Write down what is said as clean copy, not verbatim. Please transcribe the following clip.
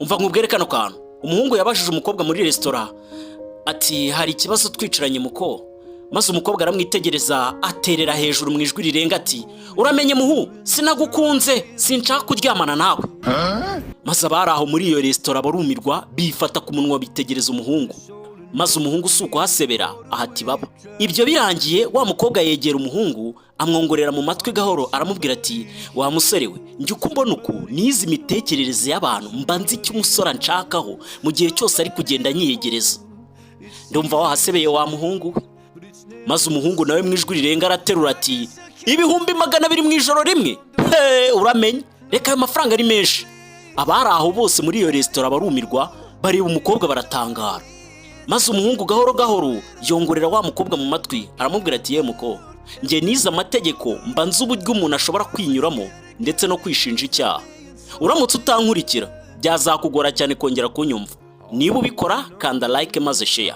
umva nkubwere kano kantu. Umuhungu yabajije umukobwa muri restaurant ati hari ikibazo twicaranye muko, maze umukobwa aramwitegereza aterera hejuru mu ijwi rirenga ati uramenye muhu, sinagukunze, sinshaka kuryamana nawe. Maze abari aho muri iyo restaurant barumirwa bifata ku munwa bitegereza umuhungu, maze umuhungu suko hasebera ahati baba. Ibyo birangiye wa mukobwa yegera umuhungu amwongorera mu matwi gahoro aramubwira ati wa musore we, njye uko mbona uku nizi imitekerereze y'abantu mba nzi icyo umusore nshakaho mu gihe cyose ari kugenda nyiyegereza. Ndumva wahasebeye wa muhungu we. Maze umuhungu nawe mu ijwi rirenga araterura ati 200 mu ijoro rimwe, uramenye, reka ayo mafaranga ari menshi. Abari aho bose muri iyo restaurant barumirwa bareba umukobwa baratangara. Maze umuhungu gahoro gahoro yongorera wa mukobwa mu matwi aramubwira ati ye muko, nge niza amategeko mba nzi uburyo umuntu ashobora kwinyuramo ndetse no kwishinja icyaha. Uramutse utankurikira byazakugora cyane kongera kunyumva. Niba ubikora kanda like maze share.